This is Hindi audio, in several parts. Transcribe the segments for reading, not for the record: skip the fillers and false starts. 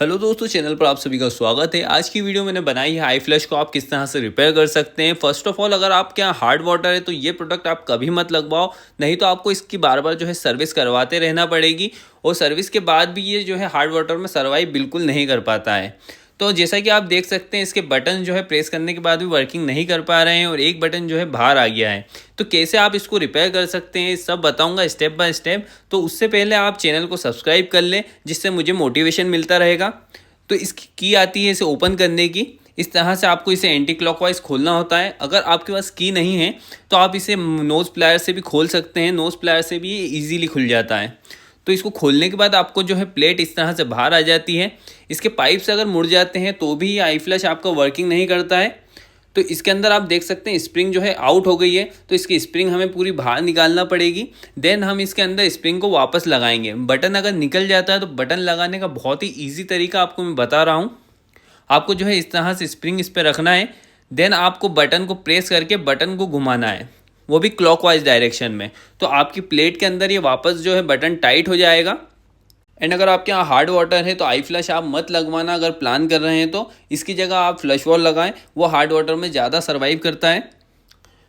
हेलो दोस्तों, चैनल पर आप सभी का स्वागत है। आज की वीडियो मैंने बनाई है आई फ्लैश को आप किस तरह से रिपेयर कर सकते हैं। फर्स्ट ऑफ ऑल, अगर आपके यहाँ हार्ड वाटर है तो ये प्रोडक्ट आप कभी मत लगवाओ, नहीं तो आपको इसकी बार बार जो है सर्विस करवाते रहना पड़ेगी और सर्विस के बाद भी ये जो है हार्ड वाटर में सर्वाइव बिल्कुल नहीं कर पाता है। तो जैसा कि आप देख सकते हैं, इसके बटन जो है प्रेस करने के बाद भी वर्किंग नहीं कर पा रहे हैं और एक बटन जो है बाहर आ गया है। तो कैसे आप इसको रिपेयर कर सकते हैं सब बताऊंगा स्टेप बाय स्टेप। तो उससे पहले आप चैनल को सब्सक्राइब कर लें, जिससे मुझे मोटिवेशन मिलता रहेगा। तो इसकी की आती है इसे ओपन करने की। इस तरह से आपको इसे एंटी क्लॉकवाइज खोलना होता है। अगर आपके पास की नहीं है तो आप इसे नोज़ प्लायर से भी खोल सकते हैं। नोज़ प्लायर से भी ये ईजीली खुल जाता है। तो इसको खोलने के बाद आपको जो है प्लेट इस तरह से बाहर आ जाती है। इसके पाइप्स अगर मुड़ जाते हैं तो भी ये आई फ्लैश आपका वर्किंग नहीं करता है। तो इसके अंदर आप देख सकते हैं स्प्रिंग जो है आउट हो गई है, तो इसकी स्प्रिंग हमें पूरी बाहर निकालना पड़ेगी। देन हम इसके अंदर स्प्रिंग को वापस लगाएंगे। बटन अगर निकल जाता है तो बटन लगाने का बहुत ही ईजी तरीका आपको मैं बता रहा हूँ। आपको जो है इस तरह से स्प्रिंग इस पर रखना है। देन आपको बटन को प्रेस करके बटन को घुमाना है, वो भी क्लॉकवाइज डायरेक्शन में। तो आपकी प्लेट के अंदर ये वापस जो है बटन टाइट हो जाएगा। एंड अगर आपके यहाँ हार्ड वाटर है तो आई फ्लैश आप मत लगवाना। अगर प्लान कर रहे हैं तो इसकी जगह आप फ्लश वॉल लगाएं, वो हार्ड वाटर में ज़्यादा सर्वाइव करता है।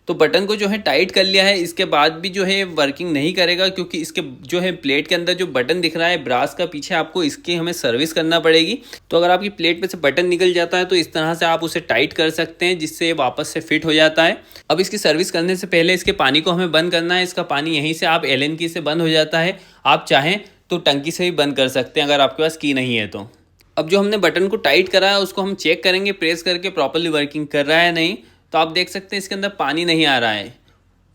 तो बटन को जो है टाइट कर लिया है, इसके बाद भी जो है वर्किंग नहीं करेगा, क्योंकि इसके जो है प्लेट के अंदर जो बटन दिख रहा है ब्रास का पीछे, आपको इसकी हमें सर्विस करना पड़ेगी। तो अगर आपकी प्लेट में से बटन निकल जाता है तो इस तरह से आप उसे टाइट कर सकते हैं, जिससे ये वापस से फिट हो जाता है। अब इसकी सर्विस करने से पहले इसके पानी को हमें बंद करना है। इसका पानी यहीं से आप एलन की से बंद हो जाता है। आप चाहें तो टंकी से भी बंद कर सकते हैं अगर आपके पास की नहीं है तो। अब जो हमने बटन को टाइट करा है उसको हम चेक करेंगे प्रेस करके प्रॉपर्ली वर्किंग कर रहा है नहीं। तो आप देख सकते हैं इसके अंदर पानी नहीं आ रहा है,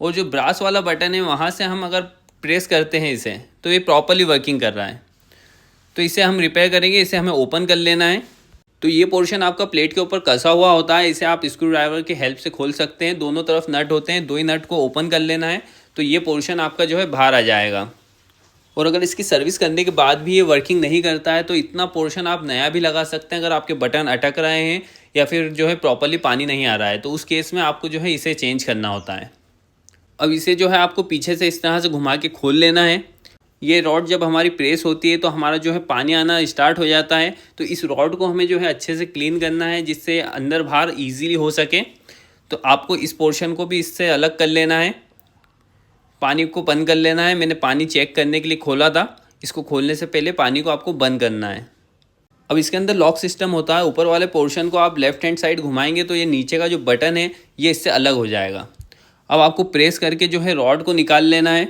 और जो ब्रास वाला बटन है वहाँ से हम अगर प्रेस करते हैं इसे तो ये प्रॉपर्ली वर्किंग कर रहा है। तो इसे हम रिपेयर करेंगे। इसे हमें ओपन कर लेना है। तो ये पोर्शन आपका प्लेट के ऊपर कसा हुआ होता है, इसे आप स्क्रू ड्राइवर की हेल्प से खोल सकते हैं। दोनों तरफ नट होते हैं, दो ही नट को ओपन कर लेना है तो ये पोर्शन आपका जो है बाहर आ जाएगा। और अगर इसकी सर्विस करने के बाद भी ये वर्किंग नहीं करता है तो इतना पोर्शन आप नया भी लगा सकते हैं। अगर आपके बटन अटक रहे हैं या फिर जो है प्रॉपर्ली पानी नहीं आ रहा है तो उस केस में आपको जो है इसे चेंज करना होता है। अब इसे जो है आपको पीछे से इस तरह से घुमा के खोल लेना है। ये रॉड जब हमारी प्रेस होती है तो हमारा जो है पानी आना स्टार्ट हो जाता है। तो इस रॉड को हमें जो है अच्छे से क्लीन करना है, जिससे अंदर बाहर ईजीली हो सके। तो आपको इस पोर्शन को भी इससे अलग कर लेना है, पानी को बंद कर लेना है। मैंने पानी चेक करने के लिए खोला था। इसको खोलने से पहले पानी को आपको बंद करना है। अब इसके अंदर लॉक सिस्टम होता है। ऊपर वाले पोर्शन को आप लेफ्ट हैंड साइड घुमाएंगे तो ये नीचे का जो बटन है ये इससे अलग हो जाएगा। अब आपको प्रेस करके जो है रॉड को निकाल लेना है,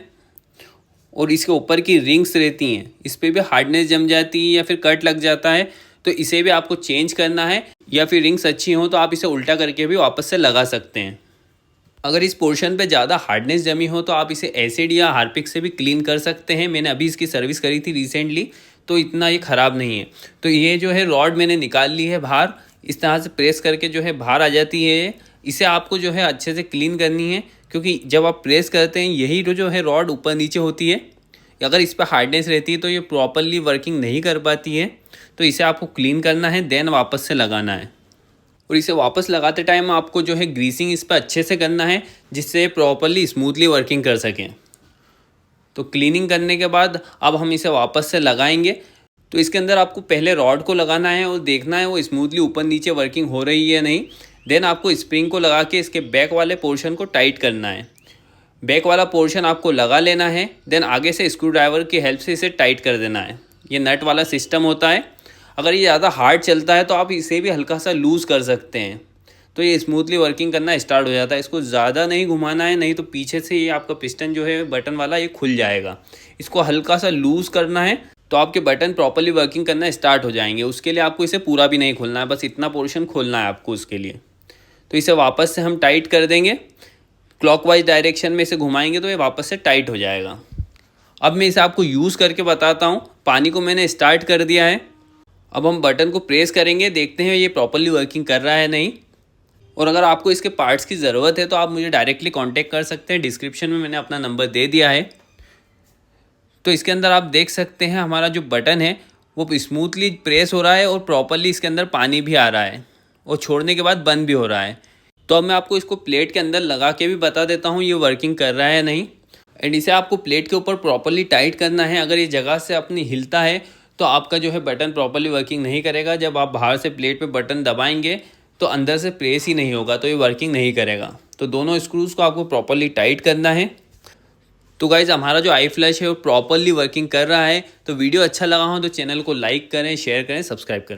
और इसके ऊपर की रिंग्स रहती हैं इस पर भी हार्डनेस जम जाती है या फिर कट लग जाता है, तो इसे भी आपको चेंज करना है। या फिर रिंग्स अच्छी हों तो आप इसे उल्टा करके भी वापस से लगा सकते हैं। अगर इस पोर्शन पे ज़्यादा हार्डनेस जमी हो तो आप इसे एसिड या हार्पिक से भी क्लीन कर सकते हैं। मैंने अभी इसकी सर्विस करी थी रिसेंटली, तो इतना ये ख़राब नहीं है। तो ये जो है रॉड मैंने निकाल ली है बाहर। इस तरह से प्रेस करके जो है बाहर आ जाती है। इसे आपको जो है अच्छे से क्लीन करनी है, क्योंकि जब आप प्रेस करते हैं यही जो है रॉड ऊपर नीचे होती है। अगर इस पर हार्डनेस रहती है तो ये प्रॉपरली वर्किंग नहीं कर पाती है। तो इसे आपको क्लीन करना है, देन वापस से लगाना है। और इसे वापस लगाते टाइम आपको जो है ग्रीसिंग इस पर अच्छे से करना है, जिससे प्रॉपरली स्मूथली वर्किंग कर सकें। तो क्लीनिंग करने के बाद अब हम इसे वापस से लगाएंगे। तो इसके अंदर आपको पहले रॉड को लगाना है और देखना है वो स्मूथली ऊपर नीचे वर्किंग हो रही है नहीं। देन आपको स्प्रिंग को लगा के इसके बैक वाले पोर्शन को टाइट करना है। बैक वाला पोर्शन आपको लगा लेना है। देन आगे से स्क्रू ड्राइवर की हेल्प से इसे टाइट कर देना है। ये नट वाला सिस्टम होता है। अगर ये ज़्यादा हार्ड चलता है तो आप इसे भी हल्का सा लूज़ कर सकते हैं, तो ये स्मूथली वर्किंग करना स्टार्ट हो जाता है। इसको ज़्यादा नहीं घुमाना है, नहीं तो पीछे से ये आपका पिस्टन जो है बटन वाला ये खुल जाएगा। इसको हल्का सा लूज़ करना है तो आपके बटन प्रॉपर्ली वर्किंग करना स्टार्ट हो जाएंगे। उसके लिए आपको इसे पूरा भी नहीं खोलना है, बस इतना पोर्शन खोलना है आपको उसके लिए। तो इसे वापस से हम टाइट कर देंगे। क्लॉकवाइज डायरेक्शन में इसे घुमाएंगे तो ये वापस से टाइट हो जाएगा। अब मैं इसे आपको यूज़ करके बताता हूँ। पानी को मैंने स्टार्ट कर दिया है। अब हम बटन को प्रेस करेंगे, देखते हैं ये प्रॉपर्ली वर्किंग कर रहा है नहीं। और अगर आपको इसके पार्ट्स की ज़रूरत है तो आप मुझे डायरेक्टली कांटेक्ट कर सकते हैं। डिस्क्रिप्शन में मैंने अपना नंबर दे दिया है। तो इसके अंदर आप देख सकते हैं हमारा जो बटन है वो स्मूथली प्रेस हो रहा है और प्रॉपर्ली इसके अंदर पानी भी आ रहा है और छोड़ने के बाद बंद भी हो रहा है। तो अब मैं आपको इसको प्लेट के अंदर लगा के भी बता देता हूँ ये वर्किंग कर रहा है नहीं। एंड इसे आपको प्लेट के ऊपर प्रॉपर्ली टाइट करना है। अगर ये जगह से अपनी हिलता है तो आपका जो है बटन प्रॉपरली वर्किंग नहीं करेगा। जब आप बाहर से प्लेट पे बटन दबाएंगे तो अंदर से प्रेस ही नहीं होगा, तो ये वर्किंग नहीं करेगा। तो दोनों स्क्रूज़ को आपको प्रॉपरली टाइट करना है। तो गाइज़ हमारा जो आई फ्लैश है वो प्रॉपरली वर्किंग कर रहा है। तो वीडियो अच्छा लगा हो तो चैनल को लाइक करें, शेयर करें, सब्सक्राइब करें।